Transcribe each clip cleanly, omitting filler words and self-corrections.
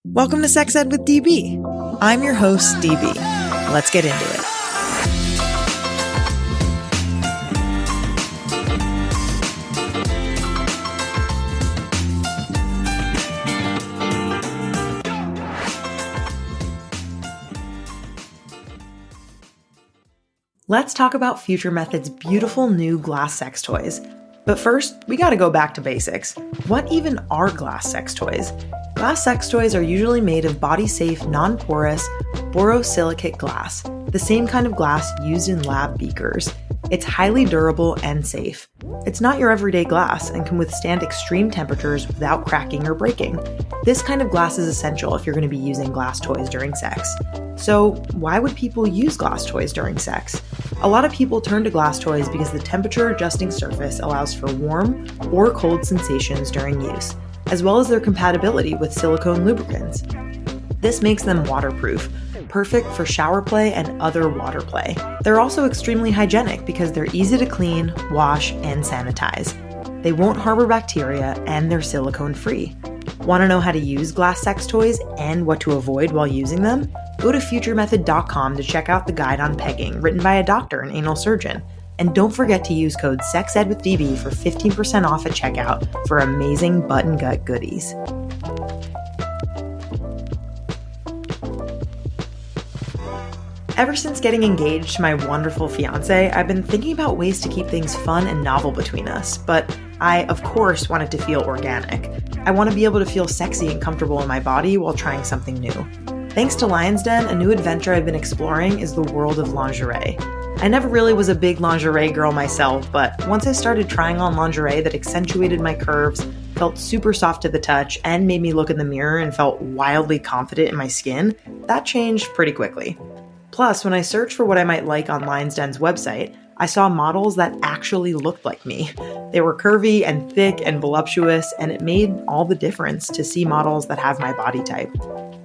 Welcome to Sex Ed with DB. I'm your host, DB. Let's get into it. Let's talk about Future Method's beautiful new glass sex toys. But first, we gotta go back to basics. What even are glass sex toys? Glass sex toys are usually made of body-safe, non-porous, borosilicate glass, the same kind of glass used in lab beakers. It's highly durable and safe. It's not your everyday glass and can withstand extreme temperatures without cracking or breaking. This kind of glass is essential if you're going to be using glass toys during sex. So, why would people use glass toys during sex? A lot of people turn to glass toys because the temperature-adjusting surface allows for warm or cold sensations during use, as well as their compatibility with silicone lubricants. This makes them waterproof, perfect for shower play and other water play. They're also extremely hygienic because they're easy to clean, wash, and sanitize. They won't harbor bacteria and they're silicone-free. Want to know how to use glass sex toys and what to avoid while using them? Go to futuremethod.com to check out the guide on pegging written by a doctor and anal surgeon. And don't forget to use code SEXEDWITHDB for 15% off at checkout for amazing butt and gut goodies. Ever since getting engaged to my wonderful fiance, I've been thinking about ways to keep things fun and novel between us, but I, of course, want it to feel organic. I want to be able to feel sexy and comfortable in my body while trying something new. Thanks to Lion's Den, a new adventure I've been exploring is the world of lingerie. I never really was a big lingerie girl myself, but once I started trying on lingerie that accentuated my curves, felt super soft to the touch, and made me look in the mirror and felt wildly confident in my skin, that changed pretty quickly. Plus, when I searched for what I might like on Lion's Den's website, I saw models that actually looked like me. They were curvy and thick and voluptuous, and it made all the difference to see models that have my body type.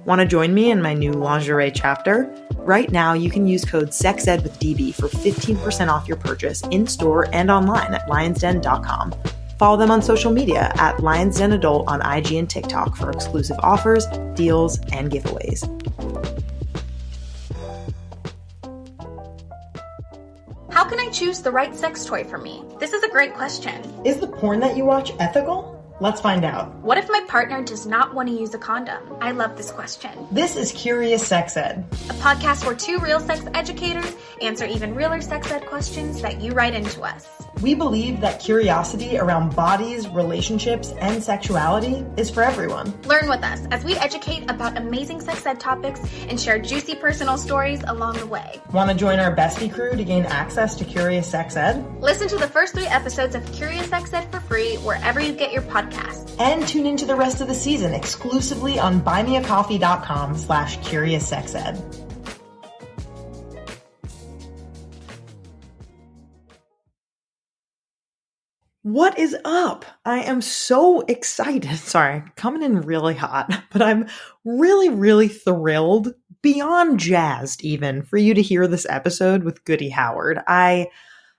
Want to join me in my new lingerie chapter? Right now, you can use code SEXEDWITHDB for 15% off your purchase in-store and online at lionsden.com. Follow them on social media at Lions Den Adult on IG and TikTok for exclusive offers, deals, and giveaways. How can I choose the right sex toy for me? This is a great question. Is the porn that you watch ethical? Let's find out. What if my partner does not want to use a condom? I love this question. This is Curious Sex Ed, a podcast where two real sex educators answer even realer sex ed questions that you write into us. We believe that curiosity around bodies, relationships, and sexuality is for everyone. Learn with us as we educate about amazing sex ed topics and share juicy personal stories along the way. Want to join our bestie crew to gain access to Curious Sex Ed? Listen to the first 3 episodes of Curious Sex Ed for free wherever you get your podcasts. And tune into the rest of the season exclusively on buymeacoffee.com/CuriousSexEd. What is up? I am so excited. Sorry, coming in really hot, but I'm really, really thrilled, beyond jazzed even, for you to hear this episode with Goody Howard.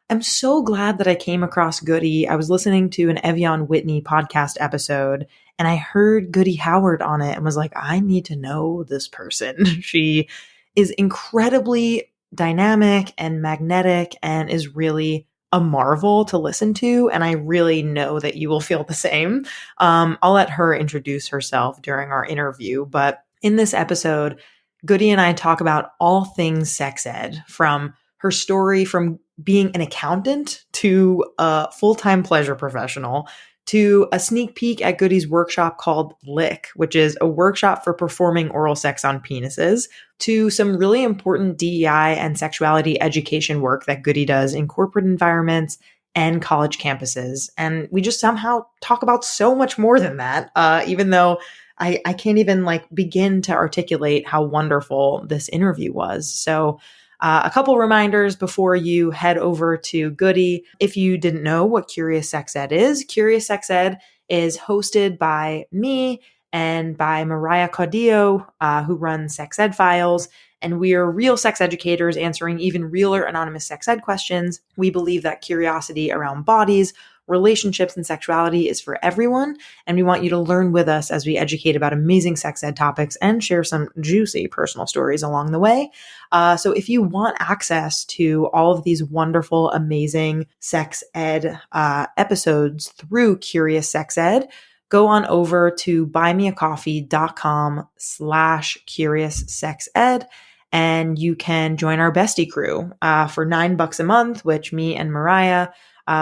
I'm so glad that I came across Goody. I was listening to an Evian Whitney podcast episode, and I heard Goody Howard on it and was like, I need to know this person. She is incredibly dynamic and magnetic and is really a marvel to listen to, and I really know that you will feel the same. I'll let her introduce herself during our interview, but in this episode, Goody and I talk about all things sex ed, from her story from being an accountant to a full-time pleasure professional, to a sneak peek at Goody's workshop called Lick, which is a workshop for performing oral sex on penises, to some really important DEI and sexuality education work that Goody does in corporate environments and college campuses. And we just somehow talk about so much more than that, even though I can't even begin to articulate how wonderful this interview was. So a couple reminders before you head over to Goody. If you didn't know what Curious Sex Ed is, Curious Sex Ed is hosted by me and by Mariah Caudillo, who runs Sex Ed Files. And we are real sex educators answering even realer anonymous sex ed questions. We believe that curiosity around bodies, relationships and sexuality is for everyone. And we want you to learn with us as we educate about amazing sex ed topics and share some juicy personal stories along the way. So if you want access to all of these wonderful, amazing sex ed episodes through Curious Sex Ed, go on over to buymeacoffee.com/CuriousSexEd, and you can join our bestie crew for $9 a month, which me and Mariah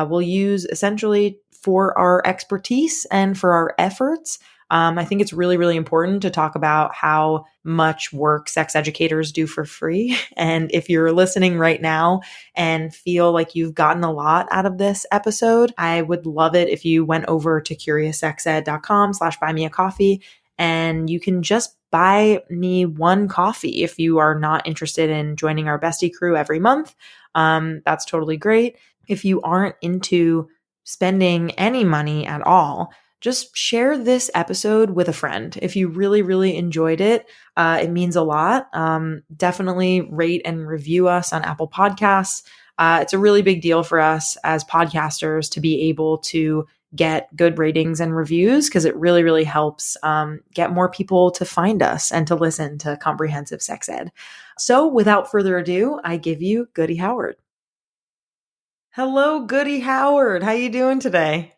will use essentially for our expertise and for our efforts. I think it's really, really important to talk about how much work sex educators do for free. And if you're listening right now and feel like you've gotten a lot out of this episode, I would love it if you went over to curioussexed.com/buymeacoffee, and you can just buy me one coffee if you are not interested in joining our bestie crew every month. That's totally great. If you aren't into spending any money at all, just share this episode with a friend. If you really, really enjoyed it, it means a lot. Definitely rate and review us on Apple Podcasts. It's a really big deal for us as podcasters to be able to get good ratings and reviews, because it really, really helps get more people to find us and to listen to comprehensive sex ed. So without further ado, I give you Goody Howard. Hello, Goody Howard. How you doing today?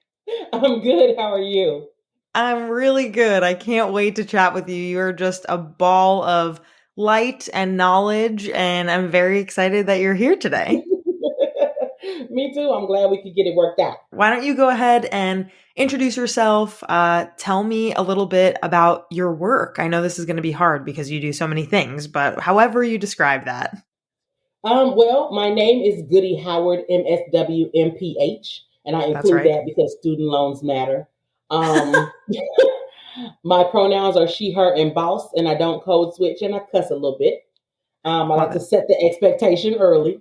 I'm good. How are you? I'm really good. I can't wait to chat with you. You're just a ball of light and knowledge, and I'm very excited that you're here today. Me too. I'm glad we could get it worked out. Why don't you go ahead and introduce yourself? Tell me a little bit about your work. I know this is going to be hard because you do so many things, but however you describe that. Well, my name is Goody Howard, MSW, MPH. And I include that because student loans matter. My pronouns are she, her, and boss, and I don't code switch, and I cuss a little bit. I like to set the expectation early.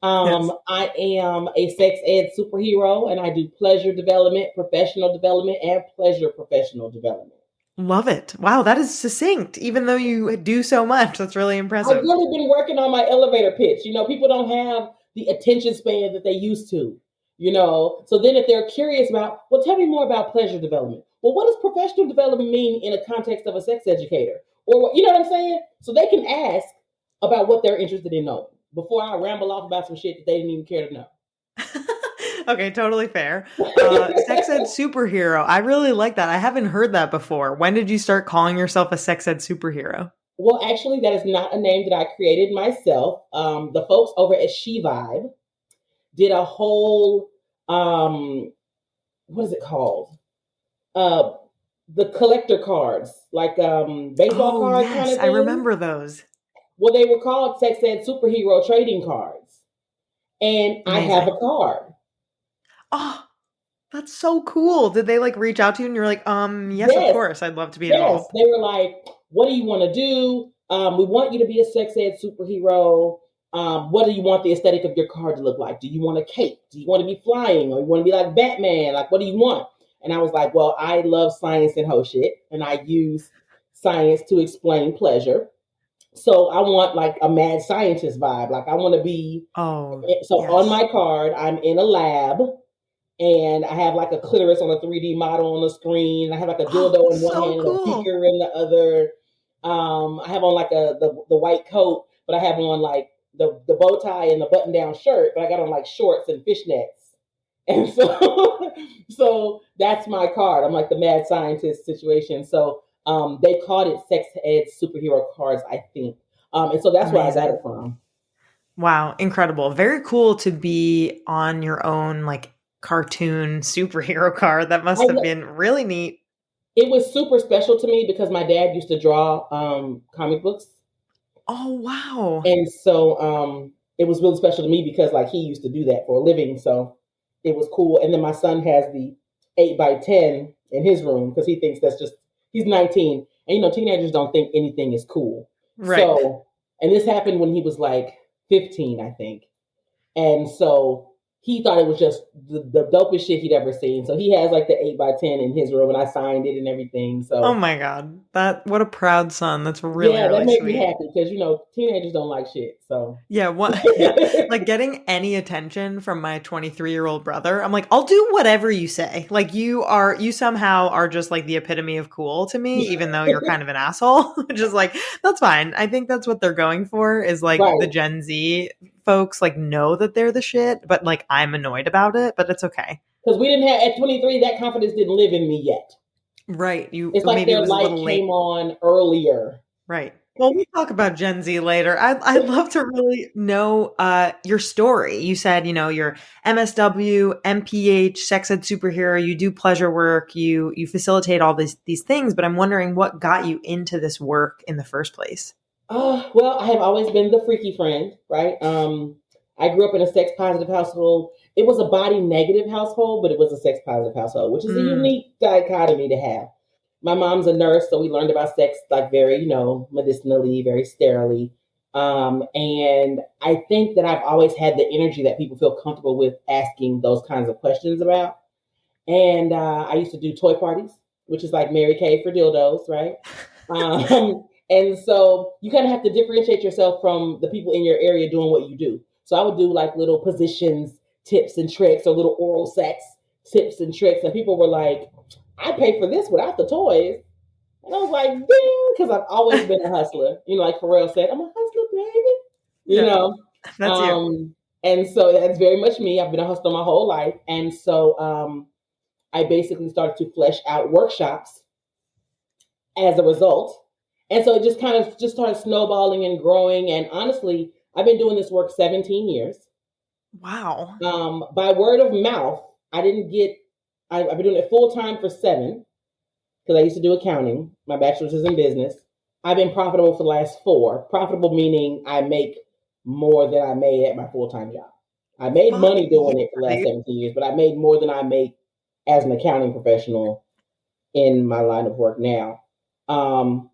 Yes. I am a sex ed superhero, and I do pleasure development, professional development, and pleasure professional development. Love it. Wow, that is succinct, even though you do so much. That's really impressive. I've really been working on my elevator pitch. People don't have the attention span that they used to. So then if they're curious about, well, tell me more about pleasure development. Well, what does professional development mean in a context of a sex educator? Or, you know what I'm saying? So they can ask about what they're interested in knowing before I ramble off about some shit that they didn't even care to know. Okay, totally fair. Sex ed superhero. I really like that. I haven't heard that before. When did you start calling yourself a sex ed superhero? Well, actually, that is not a name that I created myself. The folks over at She Vibe did a whole, what is it called? The collector cards, like baseball cards kind of thing. I remember those. Well, they were called Sex Ed Superhero Trading Cards. And amazing. I have a card. Oh, that's so cool. Did they reach out to you and you're like, yes, of course, I'd love to be involved. They were like, what do you want to do? We want you to be a sex ed superhero. What do you want the aesthetic of your card to look like? Do you want a cape? Do you want to be flying? Or you want to be like Batman? What do you want? And I was like, well, I love science and ho shit. And I use science to explain pleasure. So I want a mad scientist vibe. I want to be. On my card, I'm in a lab. And I have a clitoris on a 3D model on the screen. I have a dildo in one hand and a beaker in the other. I have on the white coat, but I have on the bow tie and the button down shirt, but I got on shorts and fishnets. And so that's my card. I'm the mad scientist situation. So they called it sex ed superhero cards, I think. And so that's where I got it from. Wow. Incredible. Very cool to be on your own, cartoon superhero card. That must have been really neat. It was super special to me because my dad used to draw comic books. Oh, wow. And so it was really special to me because he used to do that for a living. So it was cool. And then my son has the 8x10 in his room because he thinks he's 19. And, teenagers don't think anything is cool. Right. So, and this happened when he was 15, I think. And so he thought it was just the dopest shit he'd ever seen. So he has like the 8x10 in his room, and I signed it and everything. So Oh my God. What a proud son. That's really, yeah, that really made sweet. me happy because teenagers don't like shit. So Yeah, yeah, like getting any attention from my 23-year-old brother, I'm like, I'll do whatever you say. Like you somehow are just like the epitome of cool to me, even though you're kind of an asshole, which is like, that's fine. I think that's what they're going for is like the right, Gen Z folks like know that they're the shit, but like I'm annoyed about it, but it's okay. because we didn't have at 23 that confidence didn't live in me yet. Right. It's like Maybe it their was a light little late. came on earlier. Right. Well, we'll talk about Gen Z later. I'd love to really know your story. You said, you're MSW, MPH, sex ed superhero, you do pleasure work, you facilitate all these things, but I'm wondering what got you into this work in the first place. Well, I have always been the freaky friend, right? I grew up in a sex positive household. It was a body negative household, but it was a sex positive household, which is a unique dichotomy to have. My mom's a nurse, so we learned about sex like very, medicinally, very sterilely. And I think that I've always had the energy that people feel comfortable with asking those kinds of questions about. And I used to do toy parties, which is like Mary Kay for dildos, right? And so you kind of have to differentiate yourself from the people in your area doing what you do. So I would do like little positions, tips and tricks, or little oral sex tips and tricks. And people were like, I pay for this without the toys. And I was like, ding, because I've always been a hustler. Like Pharrell said, I'm a hustler, baby. That's you. And so that's very much me. I've been a hustler my whole life. And so I basically started to flesh out workshops as a result. And so it just kind of just started snowballing and growing. And honestly, I've been doing this work 17 years. Wow. By word of mouth, I've been doing it full time for 7 because I used to do accounting. My bachelor's is in business. I've been profitable for the last 4. Profitable meaning I make more than I made at my full-time job. I made money doing it for the last 17 years, but I made more than I make as an accounting professional in my line of work now.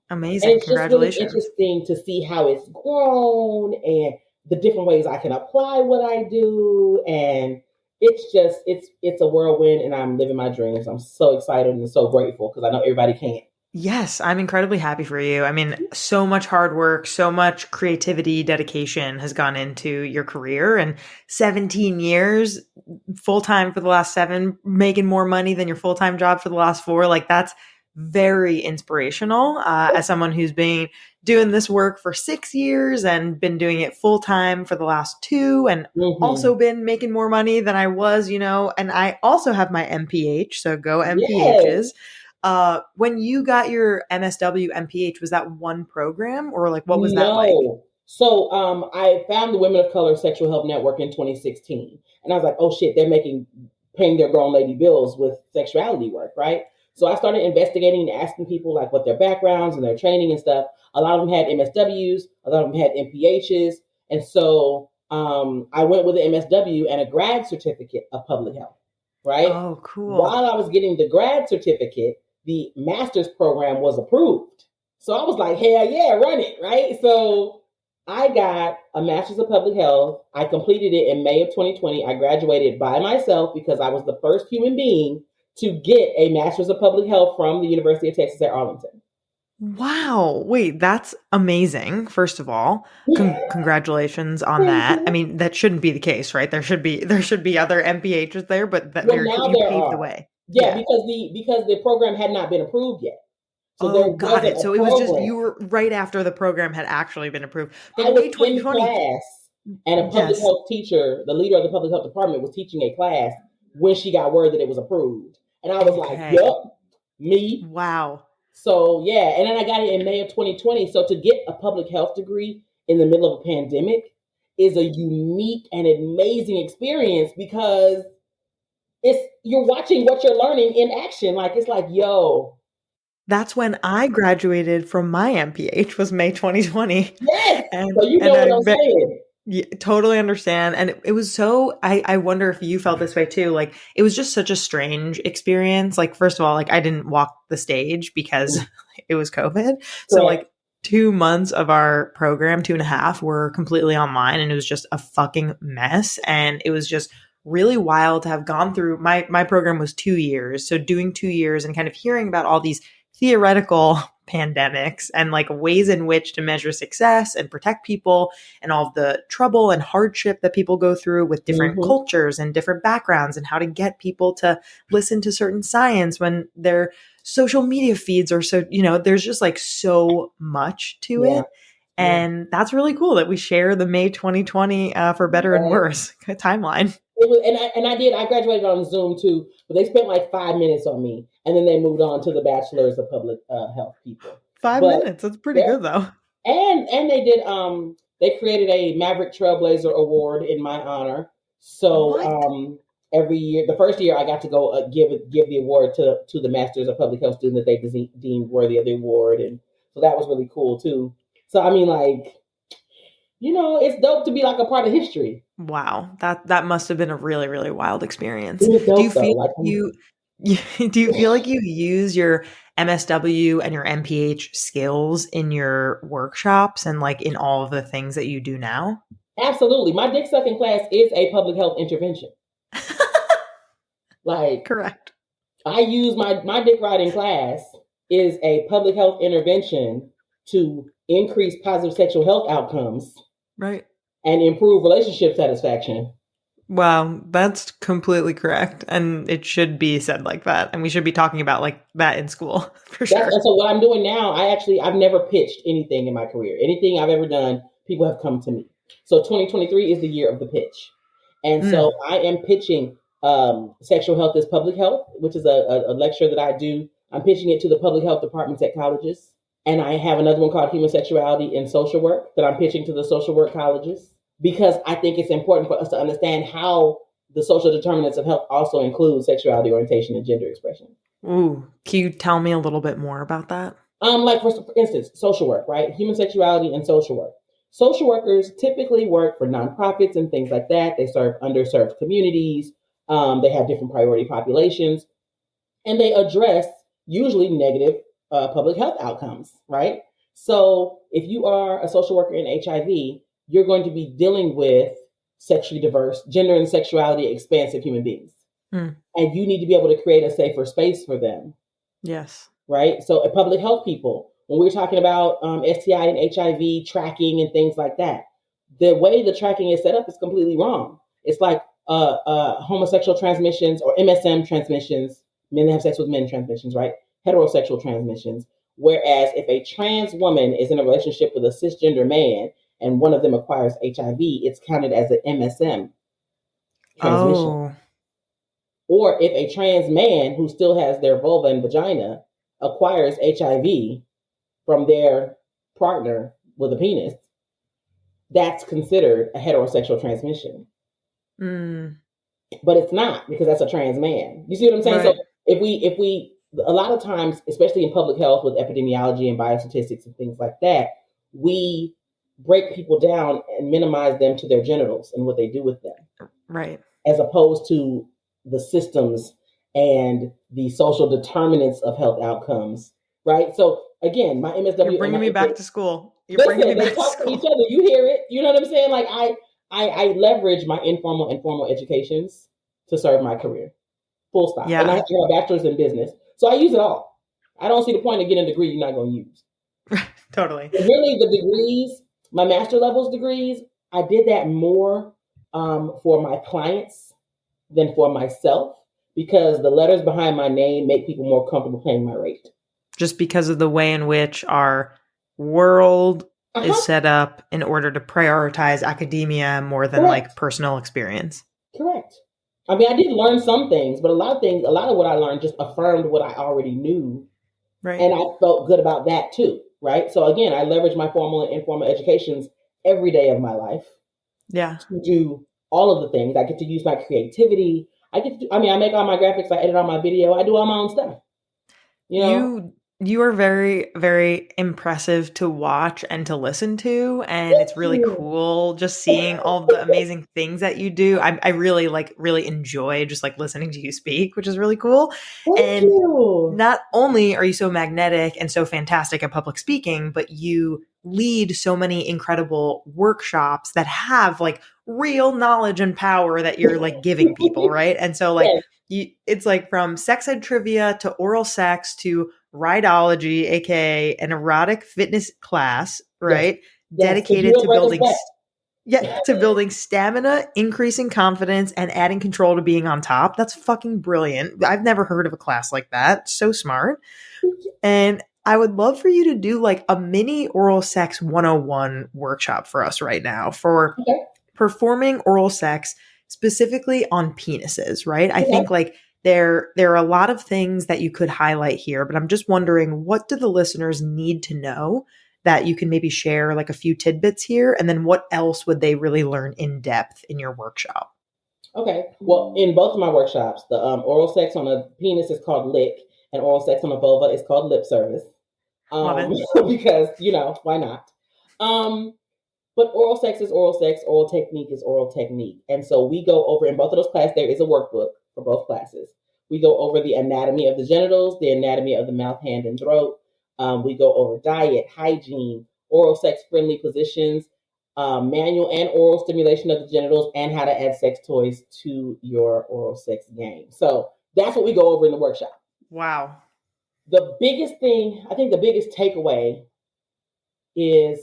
Amazing. And it's Congratulations. just really interesting to see how it's grown and the different ways I can apply what I do. And it's a whirlwind, and I'm living my dreams. I'm so excited and so grateful because I know everybody can't. Yes, I'm incredibly happy for you. I mean, so much hard work, so much creativity, dedication has gone into your career, and 17 years full-time for the last 7, making more money than your full-time job for the last 4. Like that's very inspirational as someone who's been doing this work for 6 years and been doing it full-time for the last 2 and also been making more money than I was, and I also have my MPH. So go MPHs. Yes. When you got your MSW MPH, was that one program or like what was that like? So I found the Women of Color Sexual Health Network in 2016. And I was like, oh shit, they're paying their grown lady bills with sexuality work, right? So I started investigating and asking people like what their backgrounds and their training and stuff. A lot of them had MSWs, a lot of them had MPHs. And so I went with an MSW and a grad certificate of public health, right? Oh, cool. While I was getting the grad certificate, the master's program was approved. So I was like, hell yeah, run it, right? So I got a master's of public health. I completed it in May of 2020. I graduated by myself because I was the first human being to get a master's of public health from the University of Texas at Arlington. Wow. Wait, that's amazing. First of all, congratulations on that. I mean, that shouldn't be the case, right? There should be other MPHs there, but that you paved the way. Yeah, because the program had not been approved yet. So got it. So it was just you were right after the program had actually been approved. But I was in class, and a public health teacher, the leader of the public health department, was teaching a class when she got word that it was approved, and I was like, "Yup, me." Wow. So yeah, and then I got it in May of 2020. So to get a public health degree in the middle of a pandemic is a unique and amazing experience because you're watching what you're learning in action. Like it's like, yo. That's when I graduated from my MPH was May 2020. Yes. So you know what I'm saying. Yeah, totally understand. And it was so, I wonder if you felt this way too. Like it was just such a strange experience. Like, first of all, like I didn't walk the stage because it was COVID. So like 2 months of our program, 2.5 were completely online and it was just a fucking mess. And it was just really wild to have gone through. My program was 2 years. So doing 2 years and kind of hearing about all these theoretical pandemics and like ways in which to measure success and protect people and all of the trouble and hardship that people go through with different cultures and different backgrounds, and how to get people to listen to certain science when their social media feeds are so, there's just like so much to it. And that's really cool that we share the May 2020 for better and worse timeline. It was, I graduated on Zoom too, but they spent like 5 minutes on me, and then they moved on to the bachelors of public health people. 5 minutes, that's pretty good though. And they did they created a Maverick Trailblazer Award in my honor. So every year, the first year I got to go give the award to the Masters of Public Health student that they deemed worthy of the award, and so that was really cool too. So I mean, like, it's dope to be like a part of history. Wow, that must have been a really, really wild experience. It was dope, do you feel like you use your MSW and your MPH skills in your workshops and like in all of the things that you do now? Absolutely. My dick sucking class is a public health intervention. Like, correct. I use my dick riding class is a public health intervention to increase positive sexual health outcomes. Right. And improve relationship satisfaction. Wow, that's completely correct. And it should be said like that. And we should be talking about like that in school for sure. And so what I'm doing now, I've never pitched anything in my career. Anything I've ever done, people have come to me. So 2023 is the year of the pitch. And so I am pitching Sexual Health is Public Health, which is a lecture that I do. I'm pitching it to the public health departments at colleges. And I have another one called Human Sexuality in Social Work that I'm pitching to the social work colleges, because I think it's important for us to understand how the social determinants of health also include sexuality, orientation, and gender expression. Ooh, can you tell me a little bit more about that? Like for instance, social work, right? Human sexuality and social work. Social workers typically work for nonprofits and things like that. They serve underserved communities. They have different priority populations, and they address usually negative public health outcomes, right? So if you are a social worker in HIV, you're going to be dealing with sexually diverse, gender and sexuality expansive human beings. And you need to be able to create a safer space for them. Yes. Right? So public health people, when we're talking about STI and HIV tracking and things like that, the way the tracking is set up is completely wrong. It's like homosexual transmissions or MSM transmissions, men that have sex with men transmissions, right? Heterosexual transmissions. Whereas if a trans woman is in a relationship with a cisgender man and one of them acquires HIV, it's counted as an MSM transmission. Oh. Or if a trans man who still has their vulva and vagina acquires HIV from their partner with a penis, that's considered a heterosexual transmission. But it's not, because that's a trans man. You see what I'm saying? Right. So if we a lot of times, especially in public health with epidemiology and biostatistics and things like that, we break people down and minimize them to their genitals and what they do with them. Right. As opposed to the systems and the social determinants of health outcomes. Right. So again, my MSW. You're bringing me back to school. Bringing me back to school. Each other. You hear it. You know what I'm saying? Like I leverage my informal and formal educations to serve my career. Full stop. Yeah. And I have a bachelor's in business. So I use it all. I don't see the point of getting a degree you're not going to use. Totally. But really, the degrees, my master levels degrees, I did that more for my clients than for myself, because the letters behind my name make people more comfortable paying my rate. Just because of the way in which our world is set up in order to prioritize academia more than like personal experience. Correct. I mean, I did learn some things, but a lot of what I learned just affirmed what I already knew. Right. And I felt good about that too. Right. So again, I leverage my formal and informal educations every day of my life. Yeah. To do all of the things. I get to use my creativity. I make all my graphics, I edit all my video, I do all my own stuff. You know? You are very, very impressive to watch and to listen to. And it's really cool just seeing all the amazing things that you do. I really enjoy just like listening to you speak, which is really cool. Thank you. Not only are you so magnetic and so fantastic at public speaking, but you lead so many incredible workshops that have like real knowledge and power that you're like giving people, right? And so like it's like from sex ed trivia to oral sex to rideology, aka an erotic fitness class, right? Dedicated to building stamina, increasing confidence, and adding control to being on top. That's fucking brilliant. I've never heard of a class like that. So smart. And I would love for you to do like a mini oral sex 101 workshop for us right now for performing oral sex specifically on penises, right? I think like there are a lot of things that you could highlight here, but I'm just wondering, what do the listeners need to know that you can maybe share like a few tidbits here? And then what else would they really learn in depth in your workshop? Okay. Well, in both of my workshops, the oral sex on a penis is called lick, and oral sex on a vulva is called lip service. Because, why not? But oral sex is oral sex, oral technique is oral technique. And so we go over, in both of those classes, there is a workbook for both classes. We go over the anatomy of the genitals, the anatomy of the mouth, hand, and throat. We go over diet, hygiene, oral sex friendly positions, manual and oral stimulation of the genitals, and how to add sex toys to your oral sex game. So that's what we go over in the workshop. Wow. The biggest thing, I think the biggest takeaway is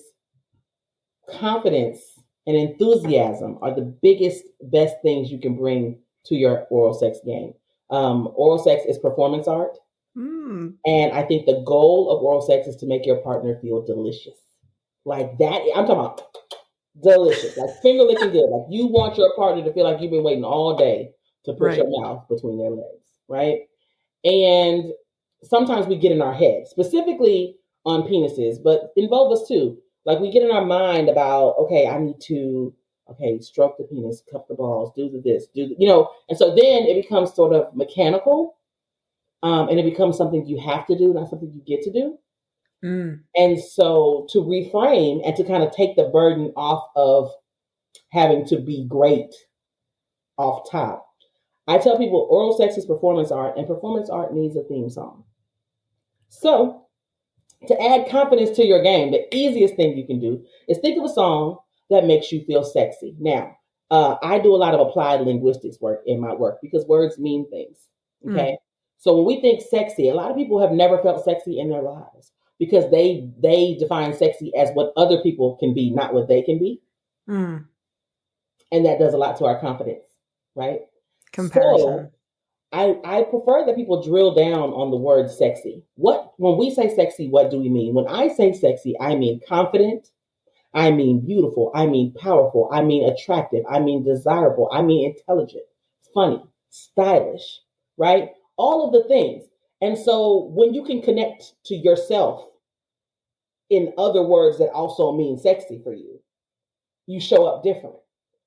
confidence and enthusiasm are the biggest, best things you can bring to your oral sex game. Oral sex is performance art. And I think the goal of oral sex is to make your partner feel delicious. Like that, I'm talking about delicious, like finger licking good. Like you want your partner to feel like you've been waiting all day to put your mouth between their legs, right? And sometimes we get in our head, specifically on penises, but in vulvas too. Like we get in our mind about, I need to, stroke the penis, cup the balls, do this, and so then it becomes sort of mechanical, and it becomes something you have to do, not something you get to do. And so to reframe and to kind of take the burden off of having to be great off top, I tell people oral sex is performance art, and performance art needs a theme song. So to add confidence to your game, the easiest thing you can do is think of a song that makes you feel sexy. Now, I do a lot of applied linguistics work in my work because words mean things. Okay. So when we think sexy, a lot of people have never felt sexy in their lives because they define sexy as what other people can be, not what they can be. And that does a lot to our confidence, right? Comparison. So I prefer that people drill down on the word sexy. When we say sexy, what do we mean? When I say sexy, I mean confident, I mean beautiful, I mean powerful, I mean attractive, I mean desirable, I mean intelligent, funny, stylish, right? All of the things. And so when you can connect to yourself in other words that also mean sexy for you, you show up different.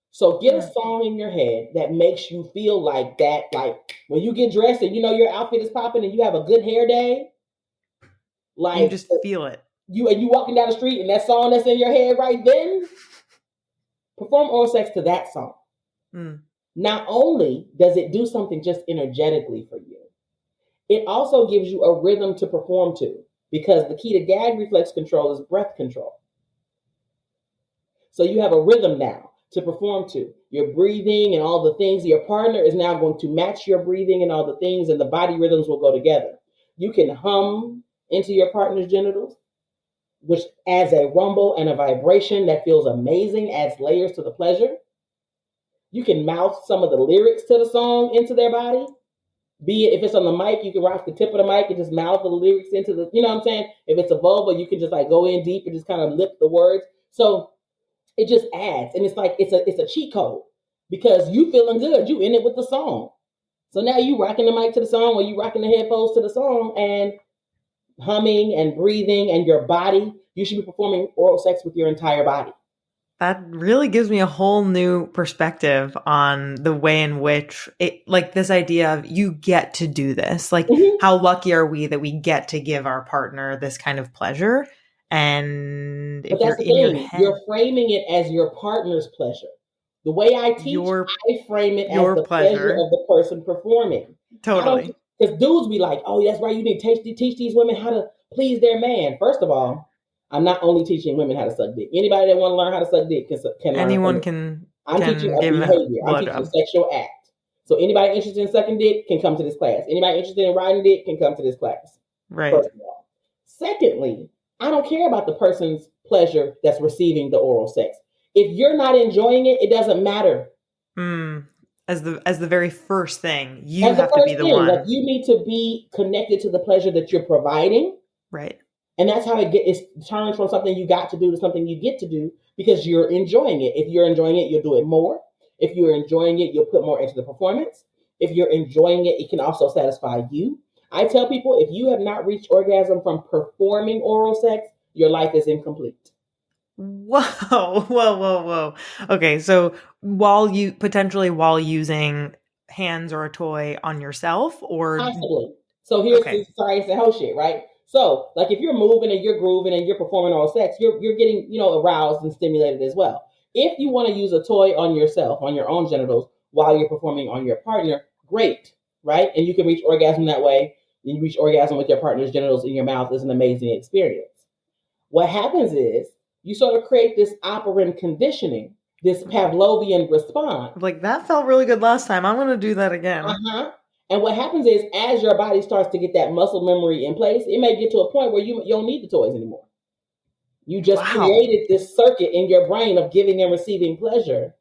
So get a song in your head that makes you feel like that, like when you get dressed and your outfit is popping and you have a good hair day, like you just feel it. You walking down the street and that song that's in your head right then, perform oral sex to that song. Not only does it do something just energetically for you, it also gives you a rhythm to perform to, because the key to gag reflex control is breath control. So you have a rhythm now to perform to. Your breathing and all the things, your partner is now going to match your breathing and all the things, and the body rhythms will go together. You can hum into your partner's genitals, which adds a rumble and a vibration that feels amazing, adds layers to the pleasure. You can mouth some of the lyrics to the song into their body. Be it, if it's on the mic, you can rock the tip of the mic and just mouth the lyrics into the, you know what I'm saying? If it's a vulva, you can just like go in deep and just kind of lip the words. So it just adds, and it's like, it's a cheat code because you feeling good. You in it with the song. So now you rocking the mic to the song or you rocking the headphones to the song and humming and breathing, and your body, you should be performing oral sex with your entire body. That really gives me a whole new perspective on the way in which it, like this idea of you get to do this. Like how lucky are we that we get to give our partner this kind of pleasure? And if you're in your head, you're framing it as your partner's pleasure. The way I teach, I frame it as the pleasure of the person performing. Totally. Because dudes be like, oh, that's right, you need to teach these women how to please their man. First of all, I'm not only teaching women how to suck dick. Anybody that want to learn how to suck dick can learn. Anyone can. I'm teaching a behavior. I'm teaching a sexual act. So anybody interested in sucking dick can come to this class. Anybody interested in riding dick can come to this class. Right. First of all. Secondly, I don't care about the person's pleasure that's receiving the oral sex. If you're not enjoying it, it doesn't matter. As the very first thing, you have to be the one. Like, you need to be connected to the pleasure that you're providing. Right. And that's how it turns from something you got to do to something you get to do because you're enjoying it. If you're enjoying it, you'll do it more. If you're enjoying it, you'll put more into the performance. If you're enjoying it, it can also satisfy you. I tell people, if you have not reached orgasm from performing oral sex, your life is incomplete. Whoa. Okay, so while using hands or a toy on yourself, or possibly. So here's the science and whole shit, right? So, like, if you're moving and you're grooving and you're performing oral sex, you're getting, aroused and stimulated as well. If you want to use a toy on yourself, on your own genitals, while you're performing on your partner, great, right? And you can reach orgasm that way. You reach orgasm with your partner's genitals in your mouth is an amazing experience. What happens is you sort of create this operant conditioning, this Pavlovian response. Like, that felt really good last time. I'm going to do that again. And what happens is, as your body starts to get that muscle memory in place, it may get to a point where you don't need the toys anymore. You just created this circuit in your brain of giving and receiving pleasure,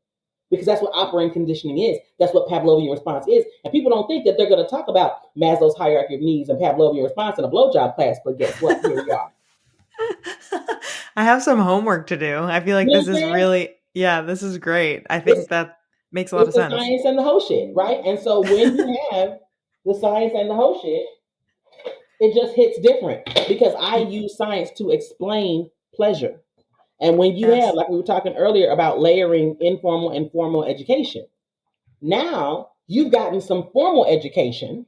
because that's what operant conditioning is. That's what Pavlovian response is. And people don't think that they're going to talk about Maslow's hierarchy of needs and Pavlovian response in a blowjob class, but guess what? Here we are. I have some homework to do. I feel like this is really, this is great. I think that makes a lot of sense. The science and the whole shit, right? And so when you have the science and the whole shit, it just hits different because I use science to explain pleasure. And when you have, like we were talking earlier about layering informal and formal education, now you've gotten some formal education,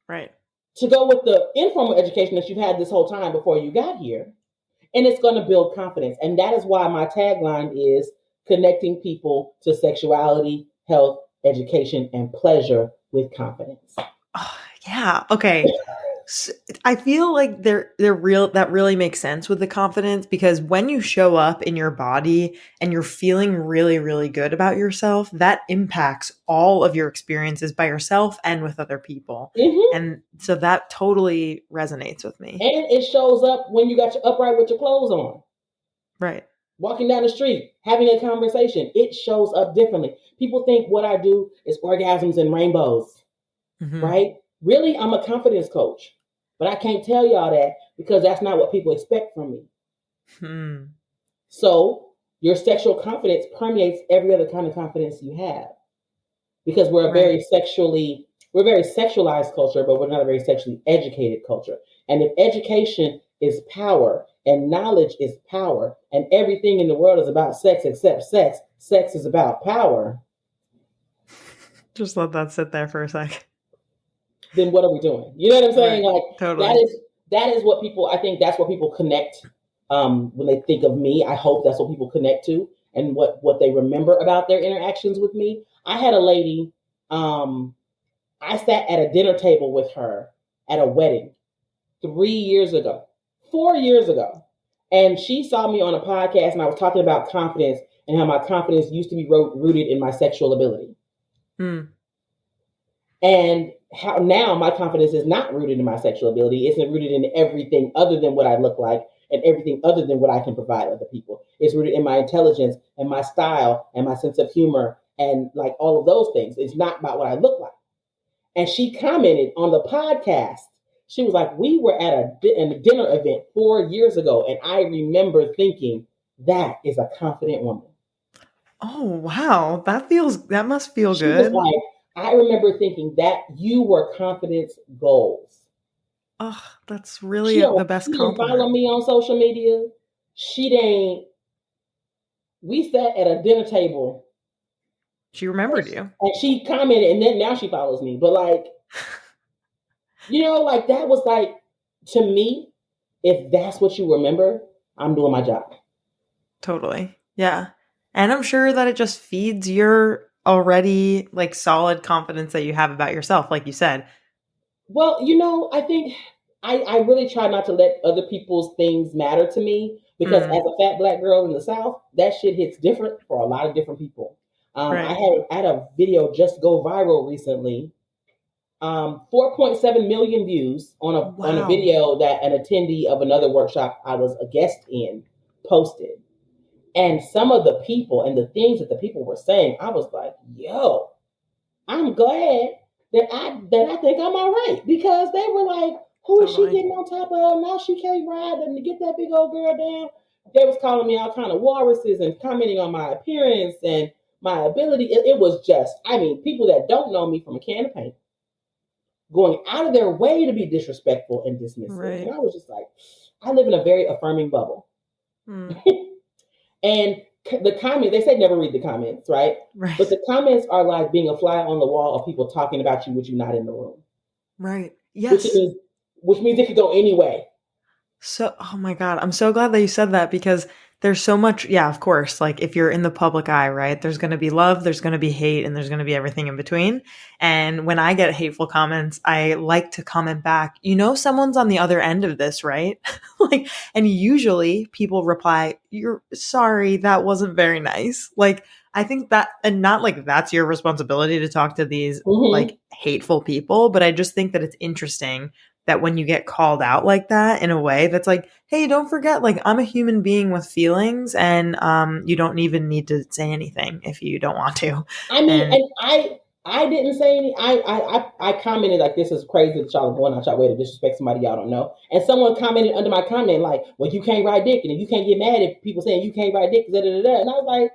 right, to go with the informal education that you've had this whole time before you got here. And it's going to build confidence. And that is why my tagline is connecting people to sexuality, health, education, and pleasure with confidence. Oh, yeah. Okay. So I feel like that really makes sense with the confidence, because when you show up in your body and you're feeling really, really good about yourself, that impacts all of your experiences by yourself and with other people. Mm-hmm. And so that totally resonates with me. And it shows up when you got your upright with your clothes on. Right. Walking down the street, having a conversation, it shows up differently. People think what I do is orgasms and rainbows, right? Really, I'm a confidence coach. But I can't tell y'all that because that's not what people expect from me. So your sexual confidence permeates every other kind of confidence you have, because we're a very sexualized culture, but we're not a very sexually educated culture. And if education is power and knowledge is power and everything in the world is about sex except sex, sex is about power. Just let that sit there for a sec. Then what are we doing? You know what I'm saying? Right. Like, totally. That is what people, I think that's what people connect when they think of me. I hope that's what people connect to and what they remember about their interactions with me. I had a lady, I sat at a dinner table with her at a wedding 4 years ago. And she saw me on a podcast and I was talking about confidence and how my confidence used to be rooted in my sexual ability. And how now my confidence is not rooted in my sexual ability. It's rooted in everything other than what I look like and everything other than what I can provide other people. It's rooted in my intelligence and my style and my sense of humor and like all of those things. It's not about what I look like. And she commented on the podcast. She was like, we were at a dinner event 4 years ago. And I remember thinking, that is a confident woman. Oh, wow. That must feel she good. Was like, I remember thinking that you were confidence goals. Oh, that's really the best compliment. She didn't follow me on social media. We sat at a dinner table. She remembered you. And she commented, and then now she follows me. But like, like that was like, to me, if that's what you remember, I'm doing my job. Totally. Yeah. And I'm sure that it just feeds your already like solid confidence that you have about yourself, like you said. Well, I think I really try not to let other people's things matter to me, Because as a fat black girl in the South, that shit hits different for a lot of different people. I had a video just go viral recently. 4.7 million views on a video that an attendee of another workshop I was a guest in posted. And some of the people and the things that the people were saying, I was like, yo, I'm glad that I think I'm all right. Because they were like, who is she getting on top of? Now she can't ride and get that big old girl down. They was calling me all kind of walruses and commenting on my appearance and my ability. It was just, people that don't know me from a can of paint going out of their way to be disrespectful and dismissive. Right. And I was just like, I live in a very affirming bubble. And the comments, they say never read the comments, right? But the comments are like being a fly on the wall of people talking about you with you not in the room. Right. Yes. Which means it could go any way. So, oh my God, I'm so glad that you said that, because there's so much, of course, like if you're in the public eye, right, there's going to be love, there's going to be hate, and there's going to be everything in between. And when I get hateful comments, I like to comment back, someone's on the other end of this, right? And usually people reply, you're sorry, that wasn't very nice. Like, I think that, and not like that's your responsibility to talk to these like hateful people, but I just think that it's interesting that when you get called out like that in a way that's like, hey, don't forget, like, I'm a human being with feelings, and you don't even need to say anything if you don't want to. I didn't say any. I commented like, this is crazy that y'all are going out y'all way to disrespect somebody y'all don't know. And someone commented under my comment like, well, you can't ride dick, and you can't get mad if people saying you can't ride dick, da da da da. And I was like,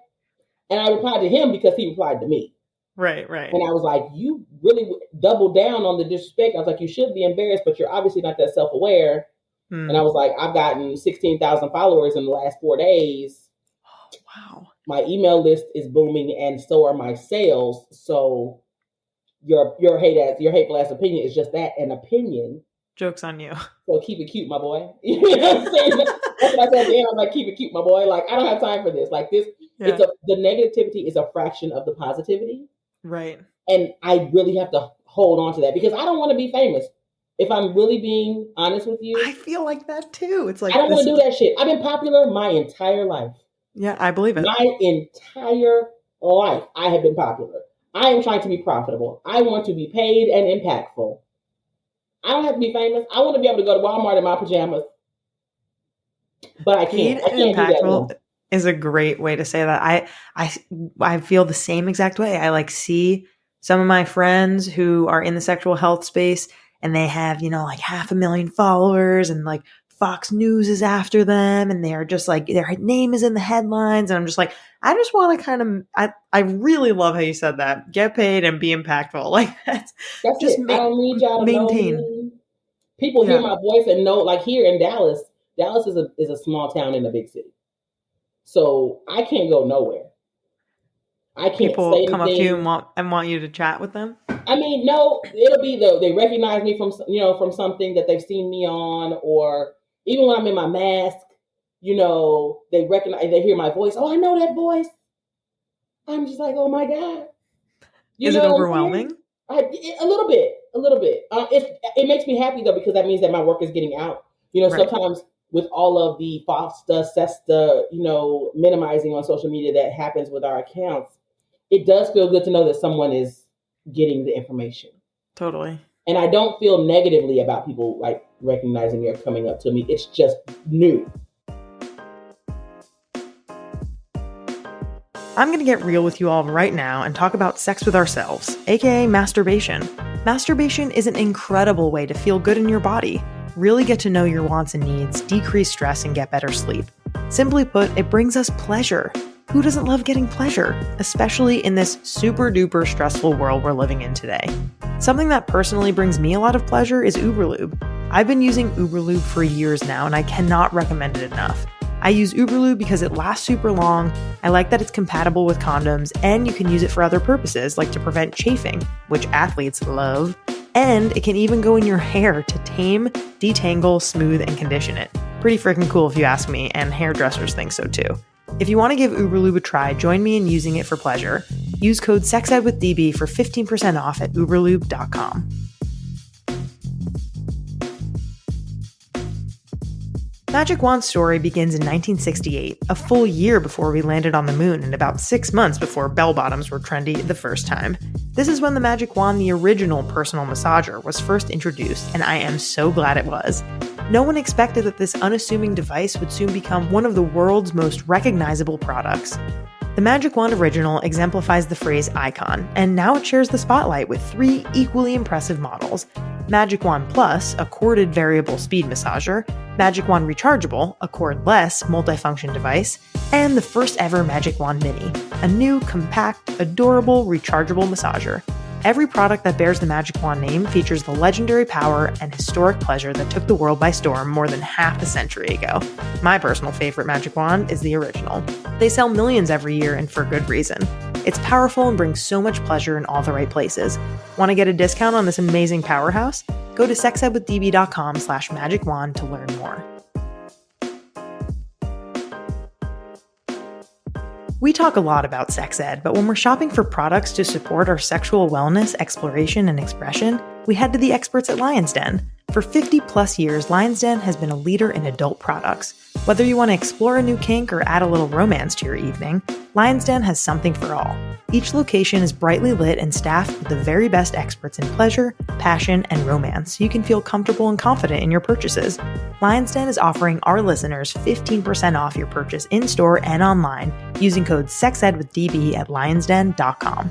and I replied to him because he replied to me. Right. And I was like, you really doubled down on the disrespect. I was like, you should be embarrassed, but you're obviously not that self-aware. And I was like, I've gotten 16,000 followers in the last 4 days. Oh, wow. My email list is booming, and so are my sales. So your hateful ass opinion is just that, an opinion. Joke's on you. So keep it cute, my boy. You know what I'm saying? That's what I said to him. I was like, keep it cute, my boy. Like, I don't have time for this. Like this, the negativity is a fraction of the positivity. Right. And I really have to hold on to that, because I don't want to be famous. If I'm really being honest with you. I feel like that too. It's like, I don't want to do that shit. I've been popular my entire life. Yeah, I believe it. My entire life, I have been popular. I am trying to be profitable. I want to be paid and impactful. I don't have to be famous. I want to be able to go to Walmart in my pajamas. But I can't. I can't do that anymore. Is a great way to say that. I feel the same exact way. I like see some of my friends who are in the sexual health space, and they have, like 500,000 followers, and like Fox News is after them, and they are just like, their name is in the headlines. And I'm just like, I just want to kind of, I really love how you said that. Get paid and be impactful. Like that's just it. I don't need y'all to maintain. Know me. People hear my voice and know, like here in Dallas is a small town in a big city. So I can't go nowhere. I can't People say come up to you and want you to chat with them. I mean, no, it'll be they recognize me from something that they've seen me on, or even when I'm in my mask, they recognize, they hear my voice. Oh, I know that voice. I'm just like, oh my God. Is it overwhelming? A little bit. It makes me happy though, because that means that my work is getting out. Sometimes with all of the FOSTA, SESTA, minimizing on social media that happens with our accounts, it does feel good to know that someone is getting the information. Totally. And I don't feel negatively about people like recognizing me or coming up to me. It's just new. I'm going to get real with you all right now and talk about sex with ourselves, aka masturbation. Masturbation is an incredible way to feel good in your body, really get to know your wants and needs, decrease stress, and get better sleep. Simply put, it brings us pleasure. Who doesn't love getting pleasure, especially in this super duper stressful world we're living in today? Something that personally brings me a lot of pleasure is Uberlube. I've been using Uberlube for years now, and I cannot recommend it enough. I use Uberlube because it lasts super long, I like that it's compatible with condoms, and you can use it for other purposes like to prevent chafing, which athletes love, and it can even go in your hair to tame, detangle, smooth, and condition it. Pretty freaking cool if you ask me, and hairdressers think so too. If you want to give Uberlube a try, join me in using it for pleasure. Use code SEXEDWITHDB for 15% off at uberlube.com. Magic Wand's story begins in 1968, a full year before we landed on the moon and about 6 months before bell-bottoms were trendy the first time. This is when the Magic Wand, the original personal massager, was first introduced, and I am so glad it was. No one expected that this unassuming device would soon become one of the world's most recognizable products. The Magic Wand Original exemplifies the phrase icon, and now it shares the spotlight with 3 equally impressive models. Magic Wand Plus, a corded variable speed massager, Magic Wand Rechargeable, a cordless multifunction device, and the first ever Magic Wand Mini, a new, compact, adorable, rechargeable massager. Every product that bears the Magic Wand name features the legendary power and historic pleasure that took the world by storm more than half a century ago. My personal favorite Magic Wand is the original. They sell millions every year, and for good reason. It's powerful and brings so much pleasure in all the right places. Want to get a discount on this amazing powerhouse? Go to sexedwithdb.com/magicwand to learn more. We talk a lot about sex ed, but when we're shopping for products to support our sexual wellness, exploration, and expression, we head to the experts at Lion's Den. For 50 plus years, Lion's Den has been a leader in adult products. Whether you want to explore a new kink or add a little romance to your evening, Lion's Den has something for all. Each location is brightly lit and staffed with the very best experts in pleasure, passion, and romance, so you can feel comfortable and confident in your purchases. Lion's Den is offering our listeners 15% off your purchase in-store and online using code SEXEDWITHDB at lionsden.com.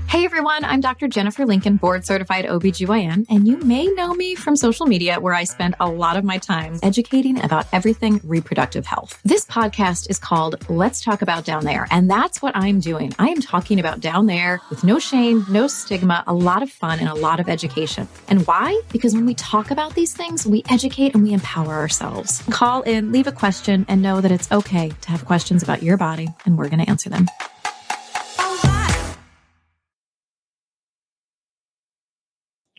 Hey everyone, I'm Dr. Jennifer Lincoln, board certified OBGYN, and you may know me from social media where I spend a lot of my time educating about everything reproductive health. This podcast is called Let's Talk About Down There, and that's what I'm doing. I am talking about down there with no shame, no stigma, a lot of fun, and a lot of education. And why? Because when we talk about these things, we educate and we empower ourselves. Call in, leave a question, and know that it's okay to have questions about your body, and we're going to answer them.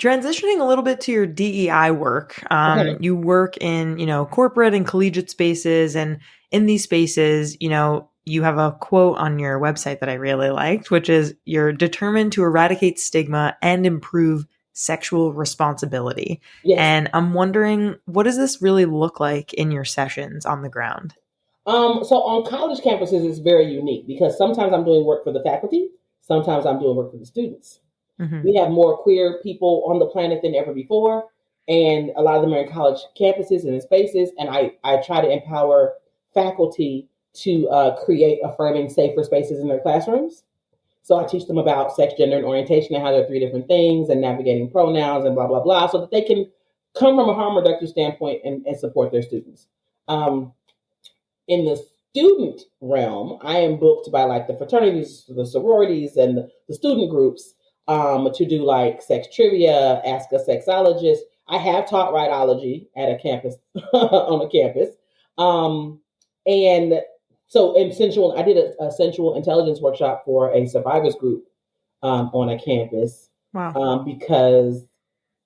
Transitioning a little bit to your DEI work, you work in, corporate and collegiate spaces, and in these spaces, you have a quote on your website that I really liked, which is, you're determined to eradicate stigma and improve sexual responsibility. Yes. And I'm wondering, what does this really look like in your sessions on the ground? So on college campuses, it's very unique because sometimes I'm doing work for the faculty, sometimes I'm doing work for the students. Mm-hmm. We have more queer people on the planet than ever before, and a lot of them are in college campuses and in spaces, and I try to empower faculty to create affirming, safer spaces in their classrooms. So I teach them about sex, gender, and orientation and how they're 3 different things and navigating pronouns and blah, blah, blah, so that they can come from a harm reduction standpoint and support their students. In the student realm, I am booked by like the fraternities, the sororities, and the student groups to do like sex trivia, ask a sexologist. I have taught rideology at a campus, on a campus. And so I did a sensual intelligence workshop for a survivors group on a campus. Wow. Because